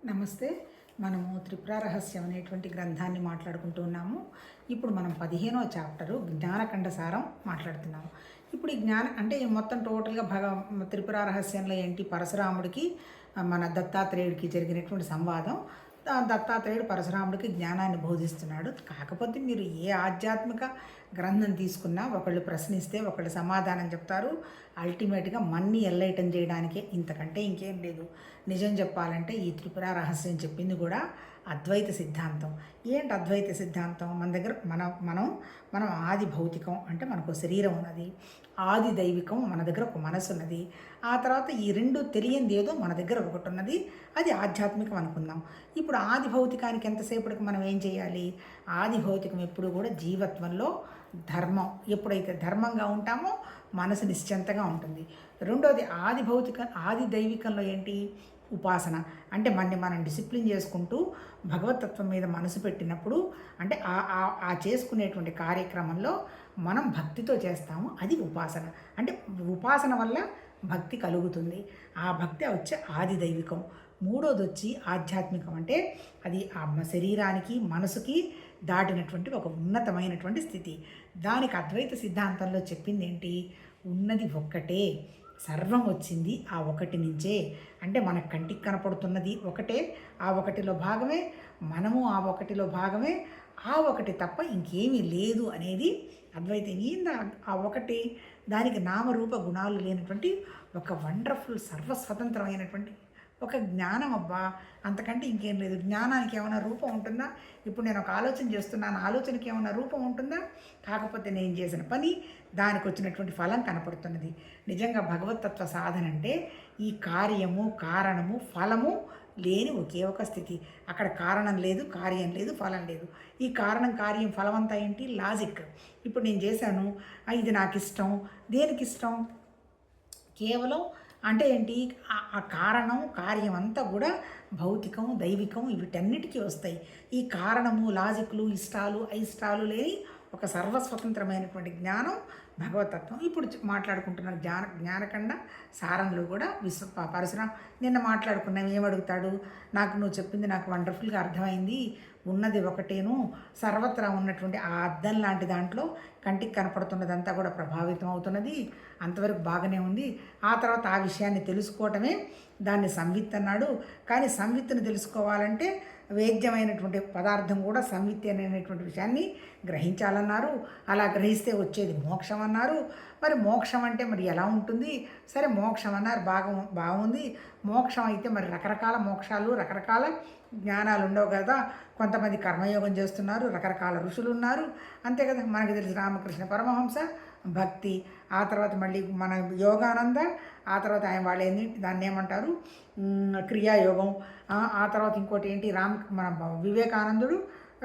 నమస్తే. మనము త్రిపుర రహస్యం అనేటువంటి గ్రంథాన్ని మాట్లాడుకుంటూ ఉన్నాము. ఇప్పుడు మనం 15వ చాప్టరు జ్ఞానకండ సారం మాట్లాడుతున్నాము. ఇప్పుడు ఈ అంటే మొత్తం టోటల్గా త్రిపుర రహస్యంలో ఏంటి, పరశురాముడికి మన దత్తాత్రేయుడికి జరిగినటువంటి సంవాదం. దత్తాత్రేయుడు పరశురాముడికి జ్ఞానాన్ని బోధిస్తున్నాడు. కాకపోతే మీరు ఏ ఆధ్యాత్మిక గ్రంథం తీసుకున్నా ఒకళ్ళు ప్రశ్నిస్తే ఒకళ్ళు సమాధానం చెప్తారు. అల్టిమేట్గా మన్ని ఎల్లైటం చేయడానికే, ఇంతకంటే ఇంకేం లేదు. నిజం చెప్పాలంటే ఈ త్రిపుర రహస్యం చెప్పింది కూడా అద్వైత సిద్ధాంతం. ఏంటి అద్వైత సిద్ధాంతం? మన దగ్గర మనం ఆది భౌతికం అంటే మనకు శరీరం ఉన్నది, ఆది దైవికం మన దగ్గర ఒక మనసు ఉన్నది, ఆ తర్వాత ఈ రెండు తెలియంది ఏదో మన దగ్గర ఒకటి ఉన్నది, అది ఆధ్యాత్మికం అనుకుందాం. ఇప్పుడు ఆది భౌతికానికి ఎంతసేపటికి మనం ఏం చేయాలి? ఆది భౌతికం ఎప్పుడు కూడా జీవత్వంలో ధర్మం, ఎప్పుడైతే ధర్మంగా ఉంటామో మనసు నిశ్చింతగా ఉంటుంది. రెండోది ఆది దైవికంలో ఏంటి? ఉపాసన. అంటే మనం డిసిప్లిన్ చేసుకుంటూ భగవతత్వం మీద మనసు పెట్టినప్పుడు, అంటే ఆ చేసుకునేటువంటి కార్యక్రమంలో మనం భక్తితో చేస్తాము, అది ఉపాసన. అంటే ఉపాసన వల్ల భక్తి కలుగుతుంది. ఆ భక్తి వచ్చే ఆది దైవికం. మూడోది వచ్చి ఆధ్యాత్మికం. అంటే అది ఆ శరీరానికి మనసుకి దాటినటువంటి ఒక ఉన్నతమైనటువంటి స్థితి. దానికి అద్వైత సిద్ధాంతంలో చెప్పింది ఏంటి? ఉన్నది ఒక్కటే, సర్వం వచ్చింది ఆ ఒకటి నుంచే. అంటే మన కంటికి కనపడుతున్నది ఒకటే, ఆ ఒకటిలో భాగమే మనము, ఆ ఒకటిలో భాగమే, ఆ ఒకటి తప్ప ఇంకేమీ లేదు అనేది అద్వైతం. ఏంది ఆ ఒకటి? దానికి నామరూప గుణాలు లేనటువంటి ఒక వండర్ఫుల్ సర్వస్వతంత్రమైనటువంటి ఒక జ్ఞానం. అబ్బా, అంతకంటే ఇంకేం లేదు. జ్ఞానానికి ఏమైనా రూపం ఉంటుందా? ఇప్పుడు నేను ఒక ఆలోచన చేస్తున్నాను, ఆలోచనకి ఏమైనా రూపం ఉంటుందా? కాకపోతే నేను చేసిన పని, దానికి వచ్చినటువంటి ఫలం కనపడుతున్నది. నిజంగా భగవతత్వ సాధన అంటే ఈ కార్యము, కారణము, ఫలము లేని ఒకే ఒక స్థితి. అక్కడ కారణం లేదు, కార్యం లేదు, ఫలం లేదు. ఈ కారణం, కార్యం, ఫలం అంతా ఏంటి? లాజిక్. ఇప్పుడు నేను చేశాను, ఇది నాకు ఇష్టం. దేనికి ఇష్టం? కేవలం అంటే ఏంటి? ఆ కారణం, కార్యం అంతా కూడా భౌతికం, దైవికం, వీటన్నిటికీ వస్తాయి. ఈ కారణము, లాజిక్లు, ఇష్టాలు, అయిష్టాలు లేని ఒక సర్వస్వతంత్రమైనటువంటి జ్ఞానం భగవతత్వం. ఇప్పుడు మాట్లాడుకుంటున్న జ్ఞానకండ సారంలో కూడా పరశురాం నిన్న మాట్లాడుకున్నాం. ఏమడుగుతాడు? నువ్వు చెప్పింది నాకు వండర్ఫుల్గా అర్థమైంది. ఉన్నది ఒకటేను, సర్వత్రా ఉన్నటువంటి ఆ అద్దం లాంటి దాంట్లో కంటికి కనపడుతున్నదంతా కూడా ప్రభావితం అవుతున్నది. అంతవరకు బాగానే ఉంది. ఆ తర్వాత ఆ విషయాన్ని తెలుసుకోవటమే దాన్ని సంవిత్ అన్నాడు. కానీ సంవిత్తును తెలుసుకోవాలంటే వేద్యమైనటువంటి పదార్థం కూడా సంవిత్తి అనేటువంటి విషయాన్ని గ్రహించాలన్నారు. అలా గ్రహిస్తే వచ్చేది మోక్షం అన్నారు. మరి మోక్షం అంటే మరి ఎలా ఉంటుంది? సరే, మోక్షం అన్నారు, బాగుంది. మోక్షం అయితే మరి రకరకాల మోక్షాలు, రకరకాల జ్ఞానాలు ఉండవు కదా. కొంతమంది కర్మయోగం చేస్తున్నారు, రకరకాల ఋషులు ఉన్నారు, అంతే కదా. మనకి తెలిసి రామకృష్ణ పరమహంస భక్తి, ఆ తర్వాత మళ్ళీ మన యోగానంద, ఆ తర్వాత వాళ్ళు దాన్ని ఏమంటారు, క్రియాయోగం, ఆ తర్వాత ఇంకోటి ఏంటి, మన వివేకానందుడు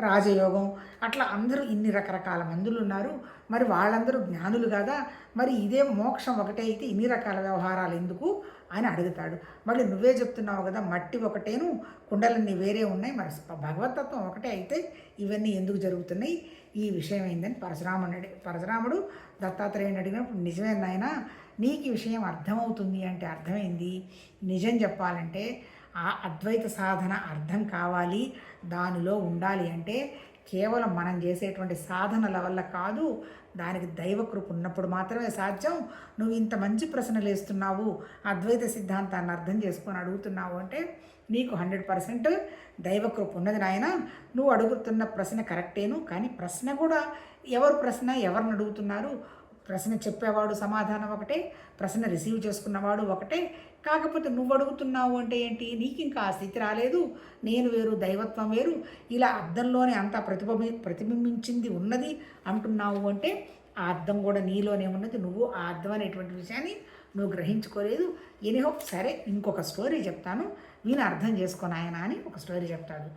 రాజయోగం. అట్లా అందరూ ఇన్ని రకరకాల మందులు ఉన్నారు. మరి వాళ్ళందరూ జ్ఞానులు కదా. మరి ఇదే మోక్షం ఒకటే అయితే ఇన్ని రకాల వ్యవహారాలు ఎందుకు అని అడుగుతాడు. మళ్ళీ నువ్వే చెప్తున్నావు కదా, మట్టి ఒకటేను, కుండలన్నీ వేరే ఉన్నాయి, మరి భగవతత్వం ఒకటే అయితే ఇవన్నీ ఎందుకు జరుగుతున్నాయి? ఈ విషయం ఏందని పరశురాముడు దత్తాత్రేయుని అడిగినప్పుడు, నిజమే నాయనా, నీకు ఈ విషయం అర్థమవుతుంది అంటే అర్థమైంది. నిజం చెప్పాలంటే ఆ అద్వైత సాధన అర్థం కావాలి, దానిలో ఉండాలి అంటే కేవలం మనం చేసేటువంటి సాధనల వల్ల కాదు, దానికి దైవకృప ఉన్నప్పుడు మాత్రమే సాధ్యం. నువ్వు ఇంత మంచి ప్రశ్నలు వేస్తున్నావు, అద్వైత సిద్ధాంతాన్ని అర్థం చేసుకొని అడుగుతున్నావు అంటే నీకు 100% దైవకృప ఉన్నది నాయన. నువ్వు అడుగుతున్న ప్రశ్న కరెక్టేను, కానీ ప్రశ్న కూడా ఎవరిని అడుగుతున్నారు? ప్రశ్న చెప్పేవాడు సమాధానం ఒకటే, ప్రశ్న రిసీవ్ చేసుకున్నవాడు ఒకటే. కాకపోతే నువ్వు అడుగుతున్నావు అంటే ఏంటి? నీకు ఇంకా ఆ స్థితి రాలేదు. నేను వేరు, దైవత్వం వేరు, ఇలా అద్దంలోనే అంతా ప్రతిబింబించింది ఉన్నది అంటున్నావు అంటే ఆ అద్దం కూడా నీలోనే ఉన్నది. నువ్వు ఆ అద్దం అనేటువంటి విషయాన్ని నువ్వు గ్రహించుకోలేదు. ఎనీహో, సరే, ఇంకొక స్టోరీ చెప్తాను, వీని అర్థం చేసుకొని ఆయన అని ఒక స్టోరీ చెప్తాడు.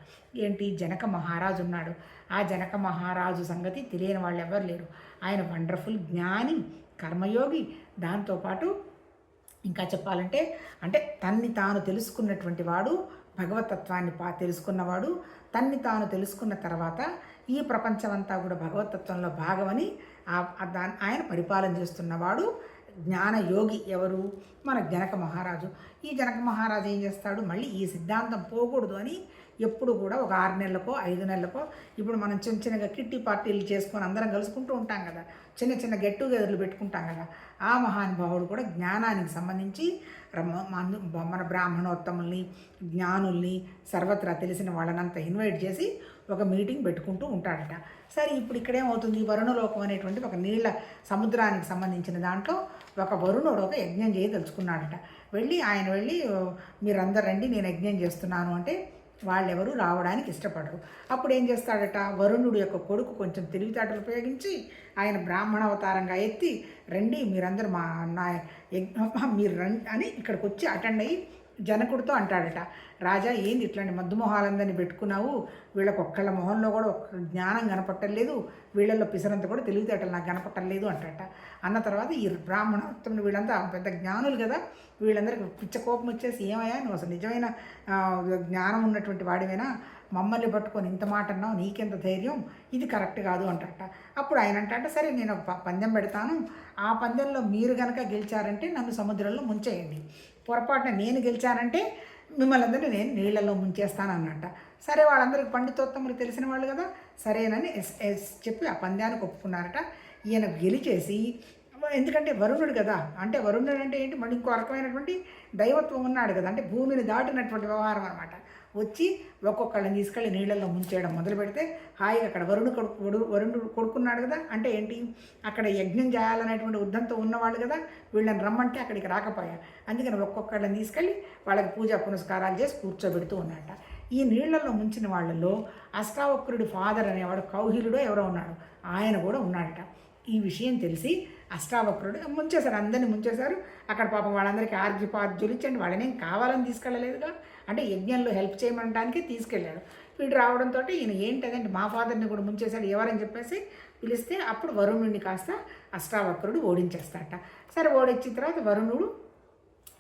ఏంటి? జనక మహారాజు ఉన్నాడు. ఆ జనక మహారాజు సంగతి తెలియని వాళ్ళు ఎవరు లేరు. ఆయన వండర్ఫుల్ జ్ఞాని, కర్మయోగి. దాంతోపాటు ఇంకా చెప్పాలంటే అంటే తన్ని తాను తెలుసుకున్నటువంటి వాడు, భగవతత్వాన్ని తెలుసుకున్నవాడు. తన్ని తాను తెలుసుకున్న తర్వాత ఈ ప్రపంచమంతా కూడా భగవతత్వంలో భాగమని ఆయన పరిపాలన చేస్తున్నవాడు జ్ఞానయోగి. ఎవరు? మన జనక మహారాజు. ఈ జనక మహారాజు ఏం చేస్తాడు, మళ్ళీ ఈ సిద్ధాంతం పోకూడదు అని ఎప్పుడు కూడా ఒక 6 నెలలకో 5 నెలలకో, ఇప్పుడు మనం చిన్న చిన్నగా కిట్టి పార్టీలు చేసుకొని అందరం కలుసుకుంటూ ఉంటాం కదా, చిన్న చిన్న గెట్ టుగెదర్లు పెట్టుకుంటాం కదా, ఆ మహానుభావుడు కూడా జ్ఞానానికి సంబంధించి మన బ్రాహ్మణోత్తముల్ని, జ్ఞానుల్ని, సర్వత్రా తెలిసిన వాళ్ళనంతా ఇన్వైట్ చేసి ఒక మీటింగ్ పెట్టుకుంటూ ఉంటాడట. సరే, ఇప్పుడు ఇక్కడేమవుతుంది, వరుణలోకం అనేటువంటి ఒక నీళ్ళ సముద్రానికి సంబంధించిన దాంట్లో ఒక వరుణుడు ఒక యజ్ఞం చేయదలుచుకున్నాడట. ఆయన వెళ్ళి మీరందరూ రండి, నేను యజ్ఞం చేస్తున్నాను అంటే వాళ్ళెవరూ రావడానికి ఇష్టపడరు. అప్పుడు ఏం చేస్తాడట, వరుణుడు యొక్క కొడుకు కొంచెం తెలివితేటలు ఉపయోగించి ఆయన బ్రాహ్మణ అవతారంగా ఎత్తి, రండి మీరందరూ మీరు రండి అని ఇక్కడికి వచ్చి అటెండ్ అయ్యి జనకుడితో అంటాడట, రాజా ఏంది ఇట్లాంటి మద్దుమొహాలందరినీ పెట్టుకున్నావు, వీళ్ళకి ఒక్కళ్ళ మొహంలో కూడా ఒక్క జ్ఞానం కనపట్టలేదు, వీళ్ళల్లో పిసరంత కూడా తెలివితేటలు నాకు కనపట్టలేదు అంటాడట. అన్న తర్వాత ఈ బ్రాహ్మణోత్తములు వీళ్ళంతా పెద్ద జ్ఞానులు కదా, వీళ్ళందరికీ పిచ్చ కోపం వచ్చేసి, ఏమయ్యా నువ్వు అసలు నిజమైన జ్ఞానం ఉన్నటువంటి వాడివైనా మమ్మల్ని పట్టుకొని ఇంత మాట అన్నావు, నీకెంత ధైర్యం, ఇది కరెక్ట్ కాదు అంటట. అప్పుడు ఆయన అంటాట, సరే నేను పందెం పెడతాను, ఆ పందెంలో మీరు కనుక గెలిచారంటే నన్ను సముద్రంలో ముంచేయండి, పొరపాటున నేను గెలిచానంటే మిమ్మల్ని అందరినీ నేను నీళ్ళల్లో ముంచేస్తాను అన్నట్ట. సరే, వాళ్ళందరికీ పండితోత్తములు తెలిసిన వాళ్ళు కదా, సరేనని చెప్పి ఆ పందానికి ఒప్పుకున్నారట. ఈయన గెలిచేసి, ఎందుకంటే వరుణుడు కదా, అంటే వరుణుడు అంటే ఏంటి, మళ్ళీ ఇంకో రకమైనటువంటి దైవత్వం ఉన్నాడు కదా, అంటే భూమిని దాటినటువంటి వ్యవహారం అనమాట. వచ్చి ఒక్కొక్కళ్ళని తీసుకెళ్ళి నీళ్ళల్లో ముంచేయడం మొదలు పెడితే, హాయిగా అక్కడ వరుణుడు కొడుకున్నాడు కదా, అంటే ఏంటి, అక్కడ యజ్ఞం చేయాలనేటువంటి ఉద్దంతో ఉన్నవాళ్ళు కదా, వీళ్ళని రమ్మంటే అక్కడికి రాకపోయా, అందుకని ఒక్కొక్కళ్ళని తీసుకెళ్ళి వాళ్ళకి పూజా పునస్కారాలు చేసి కూర్చోబెడుతూ ఉన్నట్ట. ఈ నీళ్లలో ముంచిన వాళ్ళల్లో అష్టావక్రుడి ఫాదర్ అనేవాడు కౌహిలుడో ఎవరో ఉన్నాడు, ఆయన కూడా ఉన్నాడట. ఈ విషయం తెలిసి అష్టావక్రుడు ముంచేశారు, అందరినీ ముంచేశారు. అక్కడ పాపం వాళ్ళందరికీ ఆర్ఘ్యపార్ఘ్యులు ఇచ్చండి, వాళ్ళనేం కావాలని తీసుకెళ్ళలేదుగా, అంటే యజ్ఞంలో హెల్ప్ చేయమంటానికి తీసుకెళ్ళాడు. వీడు రావడంతో ఈయన ఏంటంటే మా ఫాదర్ని కూడా ముంచేశాడు ఎవరని చెప్పేసి పిలిస్తే, అప్పుడు వరుణుడిని కాస్త అష్టావక్రుడు ఓడించేస్తాడట. సరే, ఓడించిన తర్వాత వరుణుడు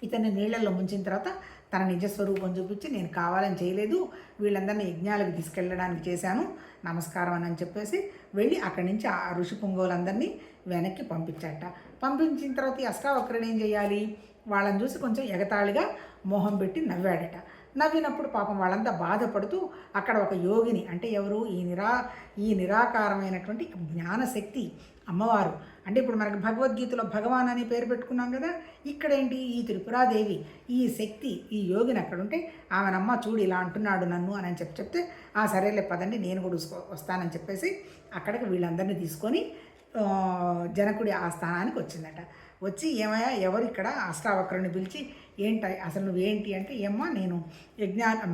ఇతన్ని నీళ్ళల్లో ముంచిన తర్వాత తన నిజస్వరూపం చూపించి, నేను కావాలని చేయలేదు, వీళ్ళందరినీ యజ్ఞాలకు తీసుకెళ్ళడానికి చేశాను, నమస్కారం అని చెప్పేసి వెళ్ళి అక్కడి నుంచి ఆ ఋషి పుంగవులందరినీ వెనక్కి పంపించాట. పంపించిన తర్వాత ఈ అష్టావక్రుడు ఏం చేయాలి, వాళ్ళని చూసి కొంచెం ఎగతాళిగా మొహం పెట్టి నవ్వాడట. నవ్వినప్పుడు పాపం వాళ్ళంతా బాధపడుతూ అక్కడ ఒక యోగిని, అంటే ఎవరు, ఈ నిరాకారమైనటువంటి జ్ఞానశక్తి అమ్మవారు, అంటే ఇప్పుడు మనకి భగవద్గీతలో భగవాన్ అనే పేరు పెట్టుకున్నాం కదా, ఇక్కడేంటి ఈ త్రిపురాదేవి, ఈ శక్తి, ఈ యోగిని అక్కడ ఉంటే ఆమెనమ్మ చూడు ఇలా అంటున్నాడు నన్ను అని చెప్తే, సరేలే పదండి నేను కూడా వస్తానని చెప్పేసి అక్కడికి వీళ్ళందరినీ తీసుకొని జనకుడి ఆ స్థానానికి వచ్చిందట. వచ్చి, ఏమయ్యా ఎవరు ఇక్కడ, అష్టావక్రుని పిలిచి, ఏంటి అసలు నువ్వేంటి అంటే, ఏమ్మా నేను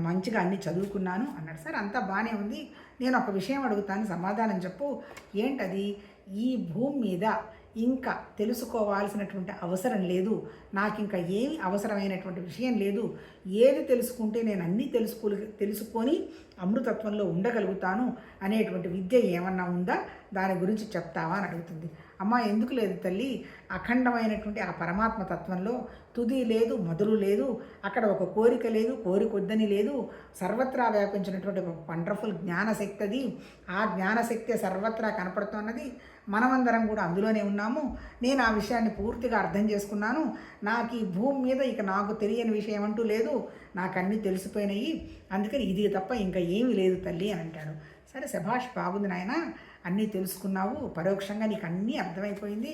మంచిగా అన్నీ చదువుకున్నాను అన్నాడు. సార్ అంతా బాగానే ఉంది, నేను ఒక విషయం అడుగుతాను సమాధానం చెప్పు, ఏంటది, ఈ భూమి మీద ఇంకా తెలుసుకోవాల్సినటువంటి అవసరం లేదు, నాకు ఇంకా ఏమి అవసరమైనటువంటి విషయం లేదు, ఏది తెలుసుకుంటే నేను అన్నీ తెలుసుకొని అమృతత్వంలో ఉండగలుగుతాను అనేటువంటి విద్య ఏమన్నా ఉందా, దాని గురించి చెప్తావా అని అడుగుతుంది. అమ్మ ఎందుకు లేదు తల్లి, అఖండమైనటువంటి ఆ పరమాత్మ తత్వంలో తుది లేదు, మొదలు లేదు, అక్కడ ఒక కోరిక లేదు, కోరికొద్దని లేదు, సర్వత్రా వ్యాపించినటువంటి ఒక వండర్ఫుల్ జ్ఞానశక్తి అది, ఆ జ్ఞానశక్తి సర్వత్రా కనపడుతున్నది, మనమందరం కూడా అందులోనే ఉన్నాము, నేను ఆ విషయాన్ని పూర్తిగా అర్థం చేసుకున్నాను, నాకు ఈ భూమి మీద ఇక నాకు తెలియని విషయం అంటూ లేదు, నాకు అన్నీ తెలిసిపోయినాయి, అందుకని ఇది తప్ప ఇంకా ఏమీ లేదు తల్లి అని అంటాడు. సరే, శభాష్, బాగుంది నాయన, అన్నీ తెలుసుకున్నావు, పరోక్షంగా నీకు అన్నీ అర్థమైపోయింది,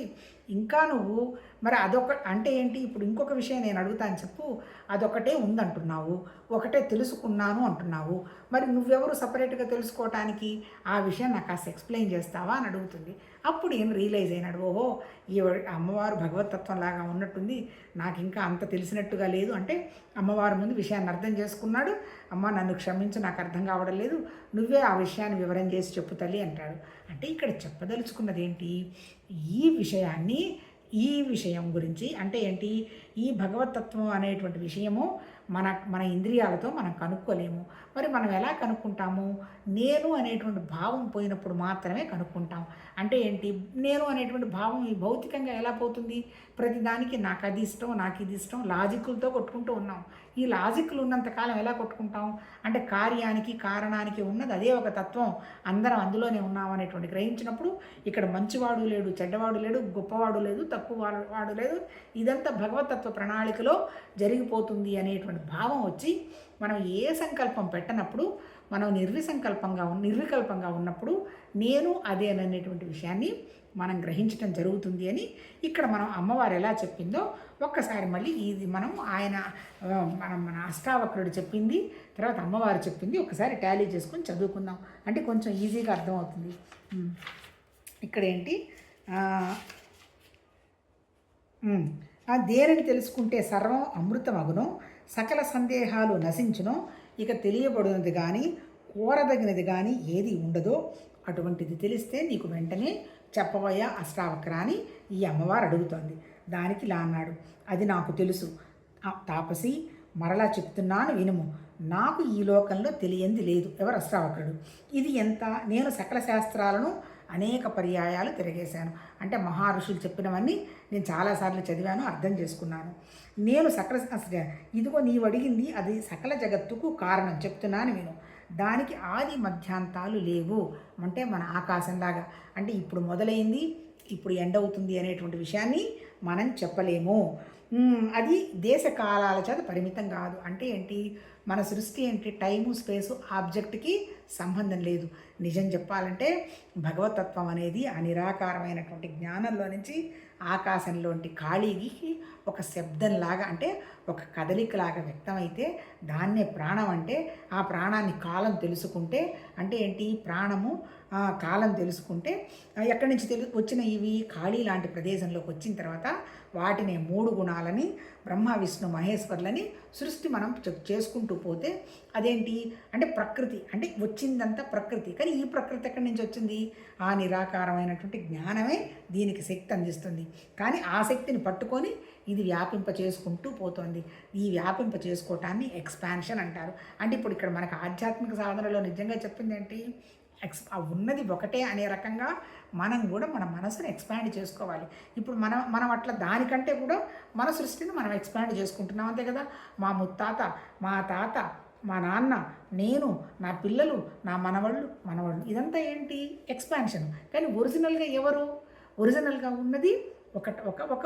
ఇంకా నువ్వు మరి అదొక అంటే ఏంటి, ఇప్పుడు ఇంకొక విషయం నేను అడుగుతాను చెప్పు, అదొకటే ఉందంటున్నావు, ఒకటే తెలుసుకున్నాను అంటున్నావు, మరి నువ్వెవరు సపరేట్గా తెలుసుకోవటానికి, ఆ విషయం నాకు కాస్త ఎక్స్ప్లెయిన్ చేస్తావా అని అడుగుతుంది. అప్పుడు ఏం రియలైజ్ అయినాడు, ఓహో ఈ అమ్మవారు భగవతత్వం లాగా ఉన్నట్టుంది, నాకు ఇంకా అంత తెలిసినట్టుగా లేదు, అంటే అమ్మవారి ముందు విషయాన్ని అర్థం చేసుకున్నాడు. అమ్మ నన్ను క్షమించు, నాకు అర్థం కావడం లేదు, నువ్వే ఆ విషయాన్ని వివరం చేసి చెప్పు తల్లి అంటాడు. అంటే ఇక్కడ చెప్పదలుచుకున్నది ఏంటి, ఈ విషయం గురించి అంటే ఏంటి, ఈ భగవతత్వం అనేటువంటి విషయము మన ఇంద్రియాలతో మనం కనుక్కోలేము. మరి మనం ఎలా కనుక్కుంటాము, నేను అనేటువంటి భావం పోయినప్పుడు మాత్రమే కనుక్కుంటాం. అంటే ఏంటి, నేను అనేటువంటి భావం ఈ భౌతికంగా ఎలా పోతుంది, ప్రతిదానికి నాకు అది ఇష్టం, నాకు ఇది ఇష్టం, లాజిక్లతో కొట్టుకుంటూ ఉన్నాం. ఈ లాజిక్లు ఉన్నంతకాలం ఎలా కొట్టుకుంటాం? అంటే కార్యానికి కారణానికి ఉన్నది అదే ఒక తత్వం, అందరం అందులోనే ఉన్నాం అనేటువంటి గ్రహించినప్పుడు ఇక్కడ మంచివాడు లేడు, చెడ్డవాడు లేడు, గొప్పవాడు లేదు, తక్కువ వాడు లేదు, ఇదంతా భగవతత్వ ప్రణాళికలో జరిగిపోతుంది అనేటువంటి భావం వచ్చి మనం ఏ సంకల్పం పెట్టనప్పుడు, మనం నిర్వికల్పంగా ఉన్నప్పుడు నేను అదేననేటువంటి విషయాన్ని మనం గ్రహించడం జరుగుతుంది అని ఇక్కడ మనం అమ్మవారు ఎలా చెప్పిందో ఒక్కసారి మళ్ళీ ఇది మనం మన అష్టావక్రుడు చెప్పింది, తర్వాత అమ్మవారు చెప్పింది ఒకసారి టాలీ చేసుకొని చదువుకుందాం, అంటే కొంచెం ఈజీగా అర్థమవుతుంది. ఇక్కడ ఏంటి, దేనిని తెలుసుకుంటే సర్వం అమృతమగునో, సకల సందేహాలు నశించునో, ఇక తెలియబడినది కానీ కోరదగినది కానీ ఏది ఉండదో అటువంటిది తెలిస్తే నీకు వెంటనే చెప్పబోయా అష్టావక్ర అని ఈ అమ్మవారు అడుగుతోంది. దానికి ఇలా అన్నాడు, అది నాకు తెలుసు తాపసి, మరలా చెప్తున్నాను వినుము. నాకు ఈ లోకంలో తెలియంది లేదు. ఎవరు? అష్టావక్రుడు. ఇది ఎంత, నేను సకల శాస్త్రాలను అనేక పర్యాయాలు తిరగేశాను. అంటే మహర్షులు చెప్పినవన్నీ నేను చాలాసార్లు చదివాను, అర్థం చేసుకున్నాను. నేను ఇదిగో నీవు అడిగింది అది సకల జగత్తుకు కారణం చెప్తున్నాను నేను. దానికి ఆది మధ్యాంతాలు లేవు. అంటే మన ఆకాశంలాగా, అంటే ఇప్పుడు మొదలైంది ఇప్పుడు ఎండ్ అవుతుంది అనేటువంటి విషయాన్ని మనం చెప్పలేము. అది దేశ కాలాల చేత పరిమితం కాదు. అంటే ఏంటి, మన సృష్టి ఏంటి, టైము స్పేసు ఆబ్జెక్ట్కి సంబంధం లేదు. నిజం చెప్పాలంటే భగవతత్వం అనేది ఆ నిరాకారమైనటువంటి జ్ఞానంలో నుంచి ఆకాశంలోంటి ఖాళీకి ఒక శబ్దంలాగా, అంటే ఒక కదలికలాగా వ్యక్తమైతే దాన్నే ప్రాణం అంటే, ఆ ప్రాణాన్ని కాలం తెలుసుకుంటే, అంటే ఏంటి ప్రాణము కాలం తెలుసుకుంటే ఎక్కడి నుంచి వచ్చిన ఇవి ఖాళీ లాంటి ప్రదేశంలోకి వచ్చిన తర్వాత వాటిని 3 గుణాలని బ్రహ్మ విష్ణు మహేశ్వర్లని సృష్టి మనం చేసుకుంటూ పోతే అదేంటి అంటే ప్రకృతి, అంటే వచ్చిందంతా ప్రకృతి. కానీ ఈ ప్రకృతి ఎక్కడి నుంచి వచ్చింది? ఆ నిరాకారమైనటువంటి జ్ఞానమే దీనికి శక్తి అందిస్తుంది. కానీ ఆ శక్తిని పట్టుకొని ఇది వ్యాపింప చేసుకుంటూ పోతుంది. ఈ వ్యాపింప చేసుకోవటాన్ని ఎక్స్పాన్షన్ అంటారు. అంటే ఇప్పుడు ఇక్కడ మనకు ఆధ్యాత్మిక సాధనలో నిజంగా చెప్పింది ఏంటి, ఉన్నది ఒకటే అనే రకంగా మనం కూడా మన మనసును ఎక్స్పాండ్ చేసుకోవాలి. ఇప్పుడు మనం అట్లా దానికంటే కూడా మన సృష్టిని మనం ఎక్స్పాండ్ చేసుకుంటున్నాం, అంతే కదా. మా ముత్తాత, మా తాత, మా నాన్న, నేను, నా పిల్లలు, నా మనవాళ్ళు ఇదంతా ఏంటి ఎక్స్పాన్షన్. కానీ ఒరిజినల్గా ఎవరు? ఒరిజినల్గా ఉన్నది ఒక ఒక ఒక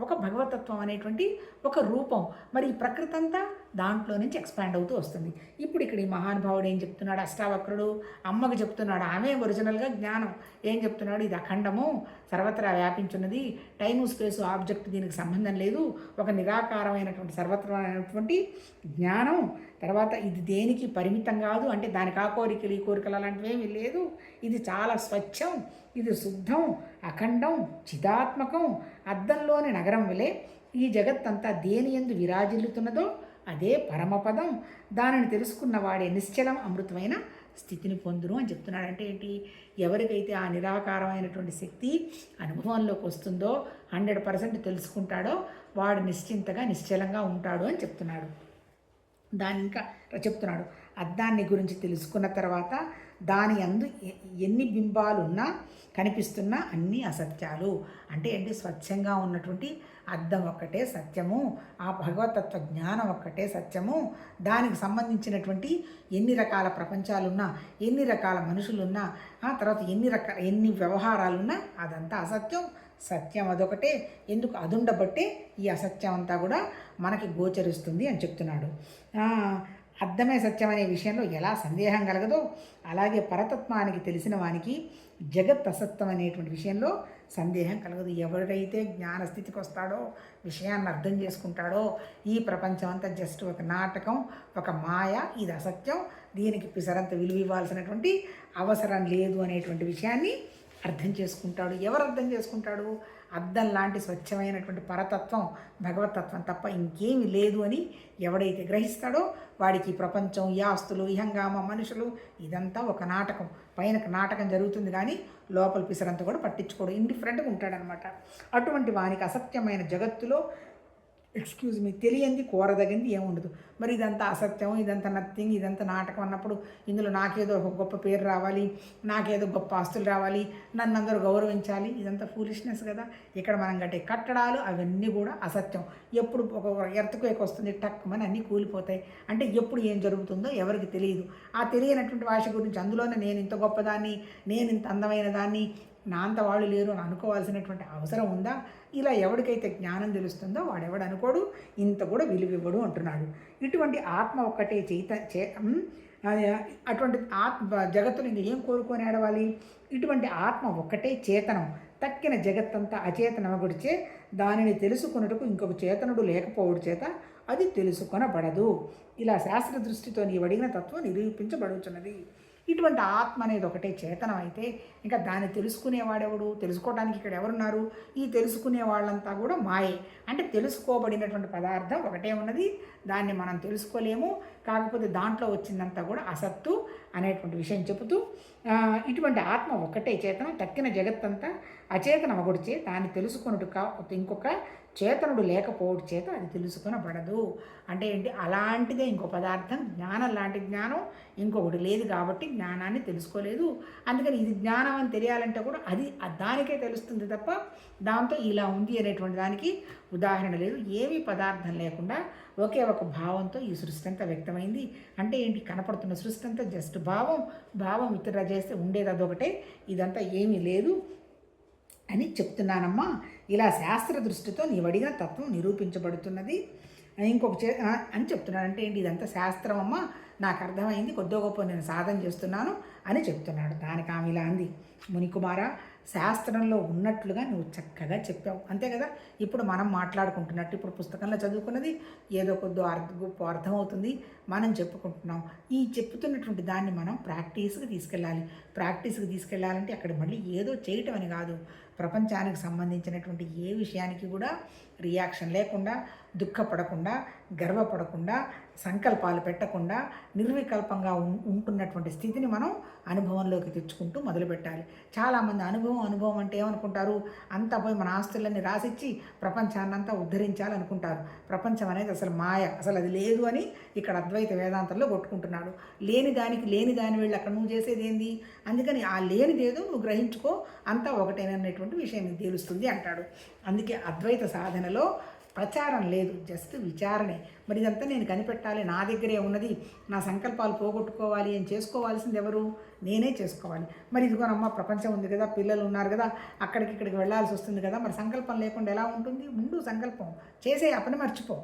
ఒక భగవతత్వం అనేటువంటి ఒక రూపం. మరి ఈ ప్రకృతి అంతా దాంట్లో నుంచి ఎక్స్పాండ్ అవుతూ వస్తుంది. ఇప్పుడు ఇక్కడ ఈ మహానుభావుడు ఏం చెప్తున్నాడు, అష్టావక్రుడు అమ్మకు చెప్తున్నాడు, ఆమె ఒరిజినల్గా జ్ఞానం ఏం చెప్తున్నాడు, ఇది అఖండము, సర్వత్రా వ్యాపించున్నది, టైము స్పేసు ఆబ్జెక్ట్ దీనికి సంబంధం లేదు, ఒక నిరాకారమైనటువంటి సర్వత్రమైనటువంటి జ్ఞానం. తర్వాత ఇది దేనికి పరిమితం కాదు, అంటే దానికి ఆ కోరికలు ఈ కోరికలు అలాంటివి ఏమీ లేదు, ఇది చాలా స్వచ్ఛం, ఇది శుద్ధం, అఖండం, చిదాత్మకం, అద్దంలోని నగరం వలె ఈ జగత్తంతా దేని యందు విరాజిల్లుతున్నదో అదే పరమపదం, దానిని తెలుసుకున్నవాడే నిశ్చలం అమృతమైన స్థితిని పొందును అని చెప్తున్నాడు. అంటే ఏంటి, ఎవరికైతే ఆ నిరాకారమైనటువంటి శక్తి అనుభవంలోకి వస్తుందో 100% తెలుసుకుంటాడో వాడు నిశ్చింతగా నిశ్చలంగా ఉంటాడు అని చెప్తున్నాడు. దాని ఇంకా చెప్తున్నాడు, అద్దాన్ని గురించి తెలుసుకున్న తర్వాత దాని అందు ఎన్ని బింబాలున్నా కనిపిస్తున్నా అన్నీ అసత్యాలు. అంటే ఏంటి, స్వచ్ఛంగా ఉన్నటువంటి అద్దం ఒక్కటే సత్యము, ఆ భగవతత్వ జ్ఞానం ఒక్కటే సత్యము. దానికి సంబంధించినటువంటి ఎన్ని రకాల ప్రపంచాలున్నా, ఎన్ని రకాల మనుషులున్నా, ఆ తర్వాత ఎన్ని వ్యవహారాలున్నా అదంతా అసత్యం. సత్యం అదొకటే. ఎందుకు? అదుండబట్టే ఈ అసత్యం అంతా కూడా మనకి గోచరిస్తుంది అని చెప్తున్నాడు. అర్థమే సత్యం అనే విషయంలో ఎలా సందేహం కలగదో అలాగే పరతత్వానికి తెలిసిన వానికి జగత్ అసత్యం అనేటువంటి విషయంలో సందేహం కలగదు. ఎవరైతే జ్ఞానస్థితికి వస్తాడో, విషయాన్ని అర్థం చేసుకుంటాడో, ఈ ప్రపంచం అంతా జస్ట్ ఒక నాటకం, ఒక మాయ, ఇది అసత్యం, దీనికి పిసరంత విలువ ఇవ్వాల్సినటువంటి అవసరం లేదు అనేటువంటి విషయాన్ని అర్థం చేసుకుంటాడు. ఎవరు అర్థం చేసుకుంటాడు? అద్దం లాంటి స్వచ్ఛమైనటువంటి పరతత్వం, భగవతత్వం తప్ప ఇంకేమీ లేదు అని ఎవడైతే గ్రహిస్తాడో వాడికి ప్రపంచం, ఈ ఆస్తులు, ఈ హంగామా, మనుషులు ఇదంతా ఒక నాటకం. పైన నాటకం జరుగుతుంది కానీ లోపల పిసరంతా కూడా పట్టించుకోడు, ఇండిఫరెంట్గా ఉంటాడనమాట. అటువంటి వానికి అసత్యమైన జగత్తులో తెలియంది కోరదగింది ఏముండదు. మరి ఇదంతా అసత్యం, ఇదంతా నథింగ్, ఇదంతా నాటకం అన్నప్పుడు ఇందులో నాకేదో ఒక గొప్ప పేరు రావాలి, నాకేదో గొప్ప ఆస్తులు రావాలి, నన్ను అందరూ గౌరవించాలి, ఇదంతా ఫూలిష్నెస్ కదా. ఇక్కడ మనం కట్టే కట్టడాలు అవన్నీ కూడా అసత్యం. ఎప్పుడు ఒక ఎర్త్క్వేక్ వస్తుంది, టక్కుమని అన్నీ కూలిపోతాయి. అంటే ఎప్పుడు ఏం జరుగుతుందో ఎవరికి తెలియదు. ఆ తెలియనటువంటి భాష గురించి అందులోనే నేను ఇంత గొప్పదాన్ని, నేను ఇంత అందమైన దాన్ని, నా అంత వాళ్ళు లేరు అని అనుకోవాల్సినటువంటి అవసరం ఉందా? ఇలా ఎవరికైతే జ్ఞానం తెలుస్తుందో వాడెవడు అనుకోడు, ఇంత కూడా విలువివ్వడు అంటున్నాడు. ఇటువంటి ఆత్మ ఒక్కటే అటువంటి ఆత్మ జగత్తుని ఇంక ఏం కోరుకొని ఆడవాలి? ఇటువంటి ఆత్మ ఒక్కటే చేతనం. తక్కిన జగత్తంతా అచేతనమగుడిచే దానిని తెలుసుకున్నట్టుకు ఇంకొక చేతనుడు లేకపోవడు చేత అది తెలుసుకొనబడదు. ఇలా శాస్త్ర దృష్టితో నీవు అడిగిన తత్వం నిరూపించబడుచున్నది. ఇటువంటి ఆత్మ అనేది ఒకటే చేతనం అయితే ఇంకా దాన్ని తెలుసుకునేవాడెవడు? తెలుసుకోవడానికి ఇక్కడ ఎవరున్నారు? ఈ తెలుసుకునే వాళ్ళంతా కూడా మాయే. అంటే తెలుసుకోబడినటువంటి పదార్థం ఒకటే ఉన్నది, దాన్ని మనం తెలుసుకోలేము. కాకపోతే దాంట్లో వచ్చిందంతా కూడా అసత్తు అనేటువంటి విషయం చెబుతూ ఇటువంటి ఆత్మ ఒకటే చేతనం, తక్కిన జగత్తంతా అచేతనం ఒకటిచే దాన్ని తెలుసుకున్నట్టు ఇంకొక చేతనుడు లేకపోవడం చేత అది తెలుసుకొనబడదు. అంటే ఏంటి? అలాంటిదే ఇంకో పదార్థం, జ్ఞానం లాంటి జ్ఞానం ఇంకొకటి లేదు కాబట్టి జ్ఞానాన్ని తెలుసుకోలేదు. అందుకని ఇది జ్ఞానం అని తెలియాలంటే కూడా అది దానికే తెలుస్తుంది తప్ప దాంతో ఇలా ఉంది అనేటువంటి దానికి ఉదాహరణ లేదు. ఏమీ పదార్థం లేకుండా ఒకే ఒక భావంతో ఈ సృష్టి అంతా వ్యక్తమైంది. అంటే ఏంటి? కనపడుతున్న సృష్టి అంతా జస్ట్ భావం ఇతర చేస్తే ఉండేది అదొకటే, ఇదంతా ఏమీ లేదు అని చెప్తున్నానమ్మా. ఇలా శాస్త్ర దృష్టితో నీవు అడిగిన తత్వం నిరూపించబడుతున్నది అని చెప్తున్నాడు. అంటే ఏంటి? ఇదంతా శాస్త్రం అమ్మా, నాకు అర్థమైంది, కొద్దిగా గొప్ప నేను సాధన చేస్తున్నాను అని చెప్తున్నాడు. దానికి ఆమె ఇలా అంది, మునికుమార, శాస్త్రంలో ఉన్నట్లుగా నువ్వు చక్కగా చెప్పావు, అంతే కదా. ఇప్పుడు మనం మాట్లాడుకుంటున్నట్టు, ఇప్పుడు పుస్తకంలో చదువుకున్నది ఏదో కొద్దో గొప్ప అర్థమవుతుంది, మనం చెప్పుకుంటున్నాం. ఈ చెప్పుతున్నటువంటి దాన్ని మనం ప్రాక్టీస్కి తీసుకెళ్ళాలంటే అక్కడ మళ్ళీ ఏదో చేయటం అని కాదు. ప్రపంచానికి సంబంధించినటువంటి ఏ విషయానికి కూడా రియాక్షన్ లేకుండా, దుఃఖపడకుండా, గర్వపడకుండా, సంకల్పాలు పెట్టకుండా నిర్వికల్పంగా ఉంటున్నటువంటి స్థితిని మనం అనుభవంలోకి తెచ్చుకుంటూ మొదలుపెట్టాలి. చాలామంది అనుభవం అంటే ఏమనుకుంటారు? అంతా పోయి మన ఆస్తులన్నీ రాసిచ్చి ప్రపంచాన్నంతా ఉద్ధరించాలనుకుంటారు. ప్రపంచం అనేది అసలు మాయ, అసలు అది లేదు అని ఇక్కడ అద్వైత వేదాంతంలో కొట్టుకుంటున్నాడు. లేని దాని వెళ్ళి అక్కడ నువ్వు చేసేది ఏంది? అందుకని ఆ లేనిదేదో నువ్వు గ్రహించుకో, అంతా ఒకటేననేటువంటి విషయం నీకు తెలుస్తుంది అంటాడు. అందుకే అద్వైత సాధనలో ప్రచారం లేదు, జస్ట్ విచారణే. మరి ఇదంతా నేను కనిపెట్టాలి, నా దగ్గరే ఉన్నది, నా సంకల్పాలు పోగొట్టుకోవాలి అని చేసుకోవాల్సింది ఎవరు? నేనే చేసుకోవాలి. మరి ఇదిగోనమ్మ ప్రపంచం ఉంది కదా, పిల్లలు ఉన్నారు కదా, ఇక్కడికి వెళ్ళాల్సి వస్తుంది కదా, మరి సంకల్పం లేకుండా ఎలా ఉంటుంది? ముందు సంకల్పం చేసే అపని మర్చిపో.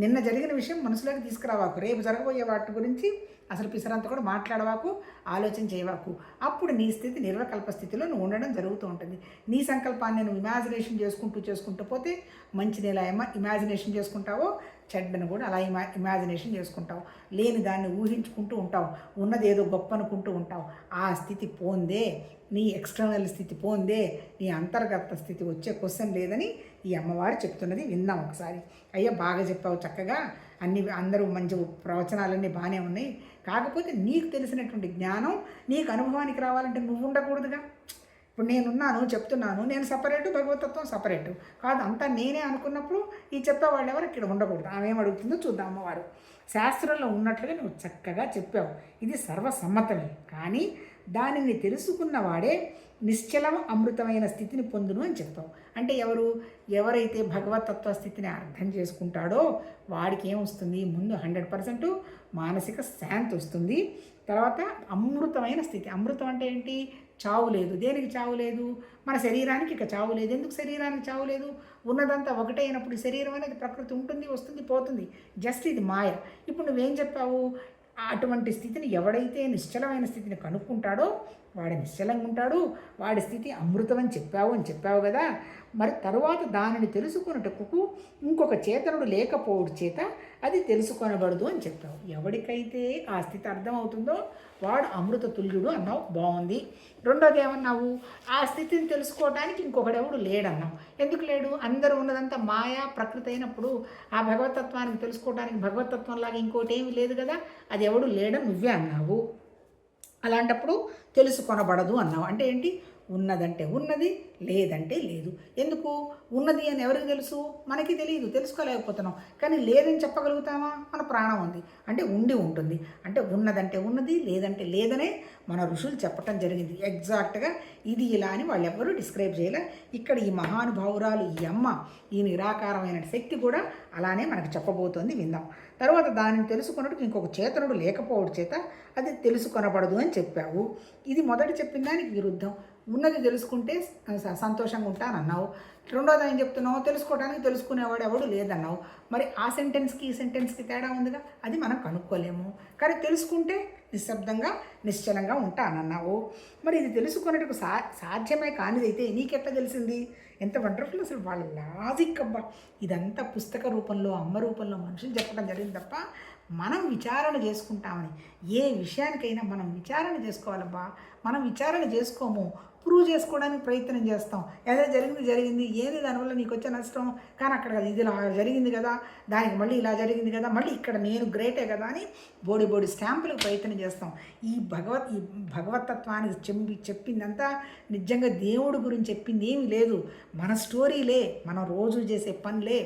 నిన్న జరిగిన విషయం మనసులోకి తీసుకురావాకు, రేపు జరగబోయే వాటి గురించి అసలు పిసరంతా కూడా మాట్లాడవాకు, ఆలోచన చేయవాకు. అప్పుడు నీ స్థితి నిర్వకల్ప స్థితిలో నువ్వు ఉండడం జరుగుతూ ఉంటుంది. నీ సంకల్పాన్ని నువ్వు ఇమాజినేషన్ చేసుకుంటూ పోతే మంచిని ఎలా ఇమాజినేషన్ చేసుకుంటావో చెడ్డను కూడా అలా ఇమాజినేషన్ చేసుకుంటావు. లేని దాన్ని ఊహించుకుంటూ ఉంటావు, ఉన్నదేదో గొప్ప అనుకుంటూ ఉంటావు. ఆ స్థితి పోందే, నీ ఎక్స్టర్నల్ స్థితి పోందే, నీ అంతర్గత స్థితి వచ్చే క్వశ్చన్ లేదని ఈ అమ్మవారు చెప్తున్నది. విందాం ఒకసారి. అయ్యా బాగా చెప్పావు, చక్కగా అందరూ మంచి ప్రవచనాలన్నీ బాగానే ఉన్నాయి. కాకపోతే నీకు తెలిసినటువంటి జ్ఞానం నీకు అనుభవానికి రావాలంటే నువ్వు ఉండకూడదుగా. ఇప్పుడు నేనున్నాను, చెప్తున్నాను, నేను సపరేటు, భగవతత్వం సపరేటు కాదు, అంతా నేనే అనుకున్నప్పుడు ఈ చెప్పేవాళ్ళు ఎవరు ఇక్కడ ఉండకూడదు. ఆమె ఏం అడుగుతుందో చూద్దాం. అమ్మవారు శాస్త్రంలో ఉన్నట్లుగా నువ్వు చక్కగా చెప్పావు, ఇది సర్వసమ్మతమే. కానీ దానిని తెలుసుకున్నవాడే నిశ్చలం అమృతమైన స్థితిని పొందును అని చెప్పావు. అంటే ఎవరైతే భగవతత్వ స్థితిని అర్థం చేసుకుంటాడో వాడికి ఏమొస్తుంది? ముందు 100% మానసిక శాంతి వస్తుంది. తర్వాత అమృతమైన స్థితి. అమృతం అంటే ఏంటి? చావు లేదు. దేనికి చావు లేదు? మన శరీరానికి ఇక చావు లేదు. ఎందుకు శరీరానికి చావు లేదు? ఉన్నదంతా ఒకటే అయినప్పుడు శరీరం అనేది ప్రకృతి ఉంటుంది, వస్తుంది, పోతుంది. జస్ట్ ఇది మాయ. ఇప్పుడు నువ్వేం చెప్పావు? అటువంటి స్థితిని ఎవడైతే నిశ్చలమైన స్థితిని కనుక్కుంటాడో వాడు నిశ్చలంగా ఉంటాడు, వాడి స్థితి అమృతం అని చెప్పావు కదా. మరి తరువాత దానిని తెలుసుకున్నట్టుకు ఇంకొక చేతనుడు లేకపోవడం చేత అది తెలుసుకొనబడదు అని చెప్పావు. ఎవరికైతే ఆ స్థితి అర్థమవుతుందో వాడు అమృత తుల్యుడు అన్నావు, బాగుంది. రెండోది ఏమన్నావు? ఆ స్థితిని తెలుసుకోవడానికి ఇంకొకడెవడు లేడన్నావు. ఎందుకు లేడు? అందరూ ఉన్నదంతా మాయా ప్రకృతి అయినప్పుడు ఆ భగవతత్వానికి తెలుసుకోవడానికి భగవతత్వంలాగా ఇంకోటి ఏమీ లేదు కదా, అది ఎవడు లేడని నువ్వే అన్నావు. అలాంటప్పుడు తెలుసుకొనబడదు అన్నావు. అంటే ఏంటి? ఉన్నదంటే ఉన్నది, లేదంటే లేదు. ఎందుకు ఉన్నది అని ఎవరికి తెలుసు? మనకి తెలియదు, తెలుసుకోలేకపోతున్నాం. కానీ లేదని చెప్పగలుగుతామా? మన ప్రాణం ఉంది అంటే ఉండి ఉంటుంది. అంటే ఉన్నదంటే ఉన్నది, లేదంటే లేదనే మన ఋషులు చెప్పటం జరిగింది. ఎగ్జాక్ట్గా ఇది ఇలా అని వాళ్ళు ఎవ్వరూ డిస్క్రైబ్ చేయలే. ఇక్కడ ఈ మహానుభావురాలు ఈ అమ్మ, ఈ నిరాకారమైన శక్తి కూడా అలానే మనకు చెప్పబోతోంది. విందాం. తర్వాత దానిని తెలుసుకున్నట్టు ఇంకొక చేతనుడు లేకపోవడం చేత అది తెలుసుకొనబడదు అని చెప్పావు. ఇది మొదటి చెప్పిన దానికి విరుద్ధం. ఉన్నది తెలుసుకుంటే సంతోషంగా ఉంటానన్నావు. రెండోది ఏం చెప్తున్నావు? తెలుసుకోవడానికి తెలుసుకునేవాడు ఎవడు లేదన్నావు. మరి ఆ సెంటెన్స్కి ఈ సెంటెన్స్కి తేడా ఉందిగా, అది మనం కనుక్కోలేము. కానీ తెలుసుకుంటే నిశ్శబ్దంగా నిశ్చలంగా ఉంటానన్నావు. మరి ఇది తెలుసుకునేటకు సాధ్యమే కానిదైతే నీకెట్లా తెలిసింది? ఎంత వండర్ఫుల్ అసలు వాళ్ళ లాజిక్ అబ్బా. ఇదంతా పుస్తక రూపంలో, అమ్మ రూపంలో మనుషులు చెప్పడం జరిగింది తప్ప మనం విచారణ చేసుకుంటామని. ఏ విషయానికైనా మనం విచారణ చేసుకోవాలబ్బా. మనం విచారణ చేసుకోము, ప్రూవ్ చేసుకోవడానికి ప్రయత్నం చేస్తాం. ఏదో జరిగింది ఏది దానివల్ల నీకు వచ్చే నష్టం, కానీ అక్కడ ఇది ఇలా జరిగింది కదా, దానికి మళ్ళీ ఇలా జరిగింది కదా, మళ్ళీ ఇక్కడ నేను గ్రేటే కదా అని బోడి స్టాంపులకు ప్రయత్నం చేస్తాం. ఈ భగవతత్వానికి చెప్పిందంతా నిజంగా దేవుడి గురించి చెప్పింది ఏమీ లేదు. మన స్టోరీలే, మనం రోజు చేసే పనులే.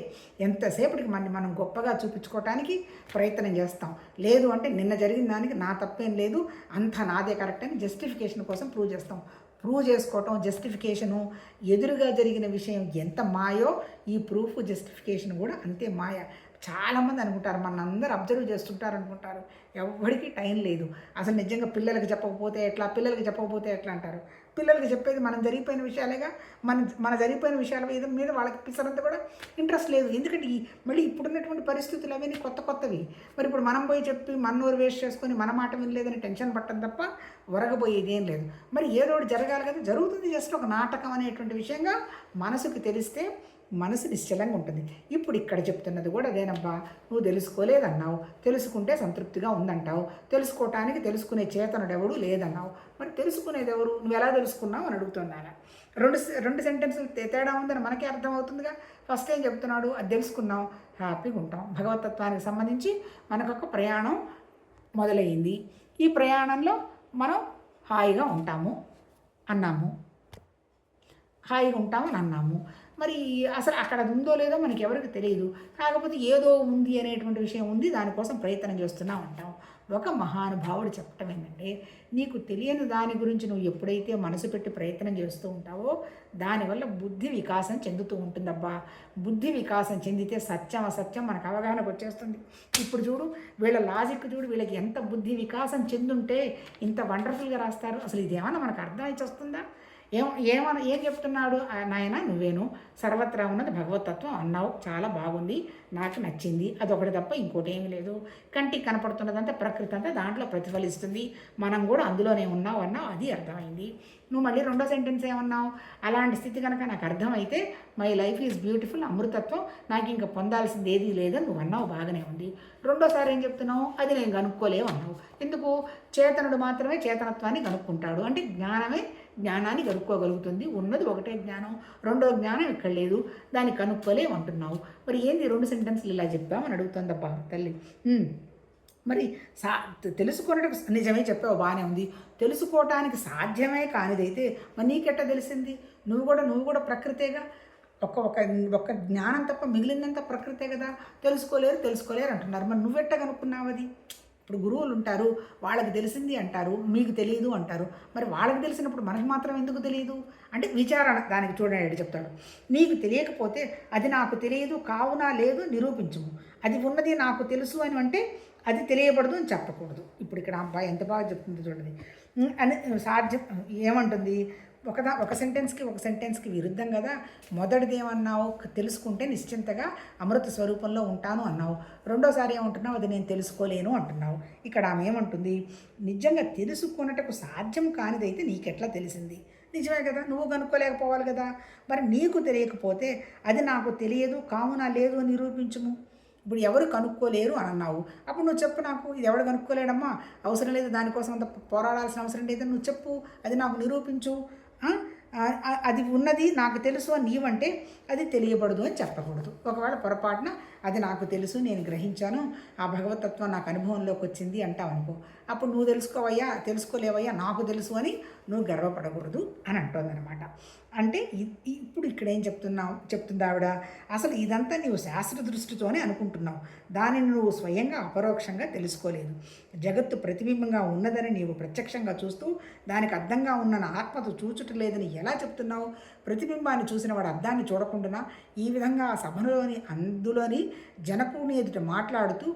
ఎంతసేపటికి మనం గొప్పగా చూపించుకోవటానికి ప్రయత్నం చేస్తాం. లేదు అంటే నిన్న జరిగిన దానికి నా తప్పేం లేదు, అంతా నాదే కరెక్ట్ అని జస్టిఫికేషన్ కోసం ప్రూవ్ చేస్తాం. ప్రూవ్ చేసుకోవటం, జస్టిఫికేషను, ఎదురుగా జరిగిన విషయం ఎంత మాయో ఈ ప్రూఫ్ జస్టిఫికేషన్ కూడా అంతే మాయ. చాలామంది అనుకుంటారు, మన అందరూ అబ్జర్వ్ చేస్తుంటారు అనుకుంటారు. ఎవరికి టైం లేదు. అసలు నిజంగా పిల్లలకి చెప్పకపోతే ఎట్లా అంటారు. పిల్లలకి చెప్పేది మనం జరిగిపోయిన విషయాలేగా. మన జరిగిపోయిన విషయాల మీద వాళ్ళకి పిసరంతా కూడా ఇంట్రెస్ట్ లేదు. ఎందుకంటే మళ్ళీ ఇప్పుడున్నటువంటి పరిస్థితులు అవన్నీ కొత్తవి. మరి ఇప్పుడు మనం పోయి చెప్పి మన నోరు వేస్ట్ చేసుకొని మన మాట వినలేదని టెన్షన్ పట్టడం తప్ప ఒరగబోయేది ఏం లేదు. మరి ఏదో ఒకటి జరగాలి కదా, జరుగుతుంది. జస్ట్ ఒక నాటకం అనేటువంటి విషయంగా మనసుకు తెలిస్తే మనసు నిశ్చలంగా ఉంటుంది. ఇప్పుడు ఇక్కడ చెప్తున్నది కూడా అదేనబ్బా. నువ్వు తెలుసుకోలేదన్నావు, తెలుసుకుంటే సంతృప్తిగా ఉందంటావు. తెలుసుకోవటానికి తెలుసుకునే చేతనుడు ఎవడు లేదన్నావు. మరి తెలుసుకునేది ఎవరు? నువ్వు ఎలా తెలుసుకున్నావు అని అడుగుతున్నాను. రెండు సెంటెన్సులు తేడా ఉందని మనకే అర్థమవుతుందిగా. ఫస్ట్ ఏం చెప్తున్నాడు? అది తెలుసుకున్నాం, హ్యాపీగా ఉంటాం. భగవతత్వానికి సంబంధించి మనకొక ప్రయాణం మొదలయ్యింది. ఈ ప్రయాణంలో మనం హాయిగా ఉంటాము అన్నాము. మరి అసలు అక్కడ అది ఉందో లేదో మనకి ఎవరికి తెలియదు. కాకపోతే ఏదో ఉంది అనేటువంటి విషయం ఉంది, దానికోసం ప్రయత్నం చేస్తున్నాం అంటాం. ఒక మహానుభావుడు చెప్పటం ఏంటంటే, నీకు తెలియని దాని గురించి నువ్వు ఎప్పుడైతే మనసు పెట్టి ప్రయత్నం చేస్తూ ఉంటావో దానివల్ల బుద్ధి వికాసం చెందుతూ ఉంటుందబ్బా. బుద్ధి వికాసం చెందితే సత్యం అసత్యం మనకు అవగాహనకు వచ్చేస్తుంది. ఇప్పుడు చూడు, వీళ్ళ లాజిక్ చూడు, వీళ్ళకి ఎంత బుద్ధి వికాసం చెందుంటే ఇంత వండర్ఫుల్గా రాస్తారు. అసలు ఇదేమన్నా మనకు అర్థం అయితే వస్తుందా? ఏం చెప్తున్నాడు? నాయన నువ్వేను సర్వత్రా ఉన్నది భగవతత్వం అన్నావు, చాలా బాగుంది, నాకు నచ్చింది. అదొకటి తప్ప ఇంకోటి ఏమీ లేదు. కంటికి కనపడుతున్నదంతా ప్రకృతి అంతా దాంట్లో ప్రతిఫలిస్తుంది, మనం కూడా అందులోనే ఉన్నావు అన్నావు, అది అర్థమైంది. నువ్వు మళ్ళీ రెండో సెంటెన్స్ ఏమన్నావు? అలాంటి స్థితి కనుక నాకు అర్థమైతే మై లైఫ్ ఈజ్ బ్యూటిఫుల్, అమృతత్వం, నాకు ఇంకా పొందాల్సింది ఏదీ లేదని నువ్వు అన్నావు, బాగానే ఉంది. రెండోసారి ఏం చెప్తున్నావు? అది నేను కనుక్కోలేవు అన్నావు. ఎందుకు? చేతనుడు మాత్రమే చేతనత్వాన్ని కనుక్కుంటాడు. అంటే జ్ఞానాన్ని కనుక్కోగలుగుతుంది. ఉన్నది ఒకటే జ్ఞానం, రెండో జ్ఞానం ఇక్కడ లేదు, దాన్ని కనుక్కోలేము అంటున్నావు. మరి ఏంది రెండు సెంటెన్స్లు ఇలా చెప్పామని అడుగుతుందబ్బా తల్లి. మరి తెలుసుకోవడానికి నిజమే చెప్పావు, బాగానే ఉంది. తెలుసుకోవటానికి సాధ్యమే కానిదైతే మరి నీకెట్టా తెలిసింది? నువ్వు కూడా ప్రకృతేగా. ఒక్క జ్ఞానం తప్ప మిగిలిందంతా ప్రకృతే కదా. తెలుసుకోలేరు అంటున్నారు. మరి నువ్వెట్ట కనుక్కున్నావు అది? ఇప్పుడు గురువులు ఉంటారు, వాళ్ళకి తెలిసింది అంటారు, మీకు తెలియదు అంటారు. మరి వాళ్ళకి తెలిసినప్పుడు మనకు మాత్రం ఎందుకు తెలియదు? అంటే విచారణ. దానికి చూడండి చెప్తాడు, నీకు తెలియకపోతే అది నాకు తెలియదు కావునా లేదు నిరూపించుము. అది ఉన్నది నాకు తెలుసు అని అంటే అది తెలియబడదు అని చెప్పకూడదు. ఇప్పుడు ఇక్కడ అబ్బాయి ఎంత బాగా చెప్తుంది చూడండి. అని సాధ్యం ఏమంటుంది? ఒక సెంటెన్స్కి విరుద్ధం కదా. మొదటిది ఏమన్నావు? తెలుసుకుంటే నిశ్చింతగా అమృత స్వరూపంలో ఉంటాను అన్నావు. రెండోసారి ఏమంటున్నావు? అది నేను తెలుసుకోలేను అంటున్నావు. ఇక్కడ ఆమె ఏమంటుంది? నిజంగా తెలుసుకున్నటకు సాధ్యం కానిదైతే నీకెట్లా తెలిసింది? నిజమే కదా, నువ్వు కనుక్కోలేకపోవాలి కదా. మరి నీకు తెలియకపోతే అది నాకు తెలియదు కావునా లేదు అని నిరూపించుము. ఇప్పుడు ఎవరు కనుక్కోలేరు అని అన్నావు. అప్పుడు నువ్వు చెప్పు, నాకు ఇది ఎవడు కనుక్కోలేడమ్మా, అవసరం లేదు, దానికోసం అంత పోరాడాల్సిన అవసరం లేదు, నువ్వు చెప్పు, అది నాకు నిరూపించు. అది ఉన్నది నాకు తెలుసు అని నీవంటే అది తెలియబడదు అని చెప్పకూడదు. ఒకవేళ పొరపాటున అది నాకు తెలుసు, నేను గ్రహించాను, ఆ భగవతత్వం నాకు అనుభవంలోకి వచ్చింది అంటావు అనుకో, అప్పుడు నువ్వు తెలుసుకోలేవయ్యా నాకు తెలుసు అని నువ్వు గర్వపడకూడదు అని అంటోందనమాట. అంటే ఇప్పుడు ఇక్కడ ఏం చెప్తుంది ఆవిడ, అసలు ఇదంతా నీవు శాస్త్ర దృష్టితోనే అనుకుంటున్నావు, దానిని నువ్వు స్వయంగా అపరోక్షంగా తెలుసుకోలేదు. జగత్తు ప్రతిబింబంగా ఉన్నదని నీవు ప్రత్యక్షంగా చూస్తూ దానికి అర్థంగా ఉన్న ఆత్మతో చూచుటలేదని ఎలా చెప్తున్నావు? ప్రతిబింబాన్ని చూసిన వాడు అర్థాన్ని చూడకుండా ఈ విధంగా ఆ సభలోని అందులోని జనకుని ఎదుట మాట్లాడుతూ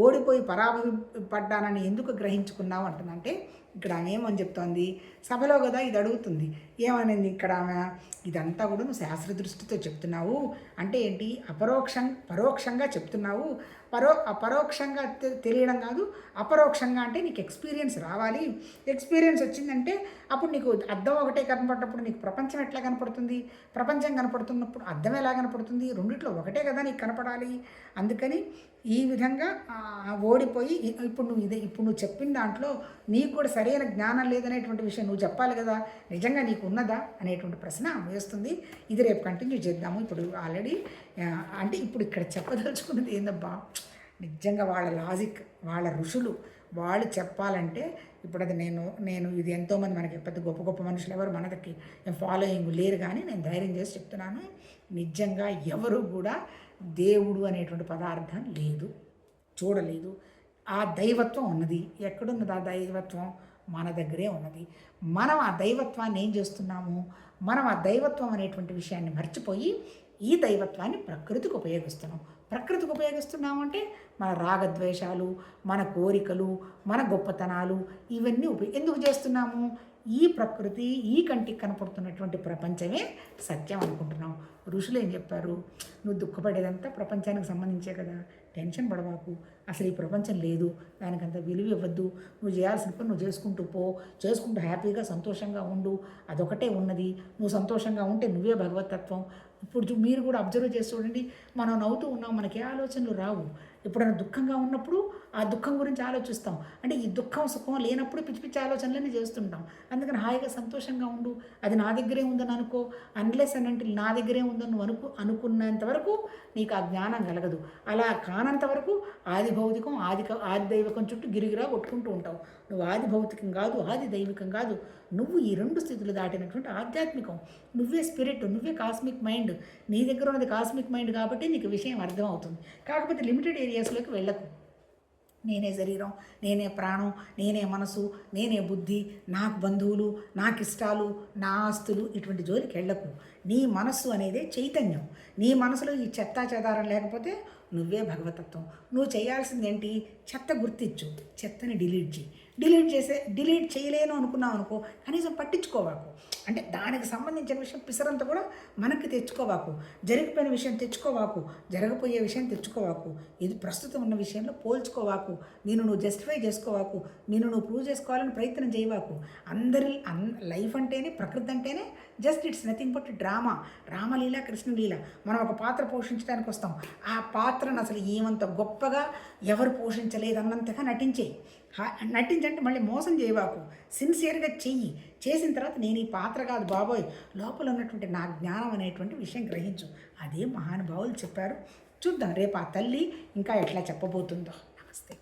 ఓడిపోయి పరాభవపడ్డానని ఎందుకు గ్రహించుకున్నావు అంటుందంటే, ఇక్కడ ఆమె ఏమని చెప్తోంది, సభలో కదా ఇది అడుగుతుంది, ఏమనింది ఇక్కడ ఆమె, ఇదంతా కూడా నువ్వు శాస్త్ర దృష్టితో చెప్తున్నావు అంటే ఏంటి, పరోక్షంగా చెప్తున్నావు. అపరోక్షంగా తెలియడం కాదు, అపరోక్షంగా అంటే నీకు ఎక్స్పీరియన్స్ రావాలి. ఎక్స్పీరియన్స్ వచ్చిందంటే అప్పుడు నీకు అర్థం ఒకటే కనపడినప్పుడు నీకు ప్రపంచం ఎట్లా కనపడుతుంది? ప్రపంచం కనపడుతున్నప్పుడు అర్థం ఎలా కనపడుతుంది? రెండిట్లో ఒకటే కదా నీకు కనపడాలి. అందుకని ఈ విధంగా ఓడిపోయి ఇప్పుడు నువ్వు చెప్పిన దాంట్లో నీకు కూడా సరైన జ్ఞానం లేదనేటువంటి విషయం నువ్వు చెప్పాలి కదా, నిజంగా నీకు ఉన్నదా అనేటువంటి ప్రశ్న వేస్తుంది. ఇది రేపు కంటిన్యూ చేద్దాము. ఇప్పుడు ఆల్రెడీ అంటే ఇప్పుడు ఇక్కడ చెప్పదలుచుకున్నది ఏందబ్బా, నిజంగా వాళ్ళ లాజిక్, వాళ్ళ ఋషులు వాళ్ళు చెప్పాలంటే ఇప్పుడు అది నేను ఇది ఎంతోమంది మనకి పెద్ద గొప్ప గొప్ప మనుషులు ఎవరు మనకి ఫాలోయింగ్ లేరు, కానీ నేను ధైర్యం చేసి చెప్తున్నాను, నిజంగా ఎవరు కూడా దేవుడు అనేటువంటి పదార్థం లేదు, చూడలేదు. ఆ దైవత్వం ఉన్నది. ఎక్కడున్నది ఆ దైవత్వం? మన దగ్గరే ఉన్నది. మనం ఆ దైవత్వాన్ని ఏం చేస్తున్నాము? మనం ఆ దైవత్వం అనేటువంటి విషయాన్ని మర్చిపోయి ఈ దైవత్వాన్ని ప్రకృతికి ఉపయోగిస్తున్నాము అంటే మన రాగద్వేషాలు, మన కోరికలు, మన గొప్పతనాలు ఇవన్నీ ఎందుకు చేస్తున్నాము? ఈ ప్రకృతి, ఈ కంటికి కనపడుతున్నటువంటి ప్రపంచమే సత్యం అనుకుంటున్నాం. ఋషులు ఏం చెప్పారు? నువ్వు దుఃఖపడేదంతా ప్రపంచానికి సంబంధించే కదా, టెన్షన్ పడవాకు, అసలు ఈ ప్రపంచం లేదు, దానికంత విలువ ఇవ్వద్దు, నువ్వు చేయాల్సిన పని నువ్వు చేసుకుంటూ హ్యాపీగా సంతోషంగా ఉండు, అదొకటే ఉన్నది, నువ్వు సంతోషంగా ఉంటే నువ్వే భగవతత్వం. ఇప్పుడు మీరు కూడా అబ్జర్వ్ చేసి చూడండి, మనం నవ్వుతూ ఉన్నాం, మనకి ఏ ఆలోచనలు రావు. ఎప్పుడైనా దుఃఖంగా ఉన్నప్పుడు ఆ దుఃఖం గురించి ఆలోచిస్తాం, అంటే ఈ దుఃఖం సుఖం లేనప్పుడు పిచ్చి పిచ్చి ఆలోచనలన్నీ చేస్తుంటాం. అందుకని హాయిగా సంతోషంగా ఉండు, అది నా దగ్గరే ఉందని అనుకో, అన్లెస్ అని అంటే నా దగ్గరే ఉందని నువ్వు అనుకున్నంత వరకు నీకు ఆ జ్ఞానం కలగదు. అలా కానంత వరకు ఆది భౌతికం ఆది దైవికం చుట్టూ గిరిగిరా కొట్టుకుంటూ ఉంటావు. నువ్వు ఆది భౌతికం కాదు, ఆది దైవికం కాదు, నువ్వు ఈ రెండు స్థితులు దాటినటువంటి ఆధ్యాత్మికం, నువ్వే స్పిరిట్, నువ్వే కాస్మిక్ మైండ్. నీ దగ్గర ఉన్నది కాస్మిక్ మైండ్ కాబట్టి నీకు విషయం అర్థమవుతుంది. కాకపోతే లిమిటెడ్ ఏరియాస్లోకి వెళ్ళకు. నేనే శరీరం, నేనే ప్రాణం, నేనే మనసు, నేనే బుద్ధి, నాకు బంధువులు, నాకు ఇష్టాలు, నా ఆస్తులు, ఇటువంటి జోలికి వెళ్ళకు. నీ మనస్సు అనేదే చైతన్యం. నీ మనసులో ఈ చెత్తా చెదారం లేకపోతే నువ్వే భగవతత్వం. నువ్వు చేయాల్సింది ఏంటి? చెత్త గుర్తించు, చెత్తని డిలీట్ చేయలేను అనుకున్నావు అనుకో, కనీసం పట్టించుకోవాకు. అంటే దానికి సంబంధించిన విషయం పిసరంతా కూడా మనకి తెచ్చుకోవాకు, జరిగిపోయిన విషయం తెచ్చుకోవాకు, జరగబోయే విషయం తెచ్చుకోవాకు, ఇది ప్రస్తుతం ఉన్న విషయంలో పోల్చుకోవాకు, నువ్వు జస్టిఫై చేసుకోవాకు, నువ్వు ప్రూవ్ చేసుకోవాలని ప్రయత్నం చేయవాకు. లైఫ్ అంటేనే, ప్రకృతి అంటేనే just it's nothing but drama, Ramlila, Krishna Leela. మనం ఒక పాత్ర పోషించడానికి వస్తాం, ఆ పాత్రను అసలు ఏమంత గొప్పగా ఎవరు పోషించలేదన్నంతగా నటించంటే మళ్ళీ మోసం చేయవాకు, సిన్సియర్గా చేసిన తర్వాత నేను ఈ పాత్ర కాదు బాబోయ్, లోపల ఉన్నటువంటి నా జ్ఞానం అనేటువంటి విషయం గ్రహించు. అదే మహానుభావులు చెప్పారు. చూద్దాం రేపు ఆ తల్లి ఇంకా ఎట్లా చెప్పబోతుందో. నమస్తే.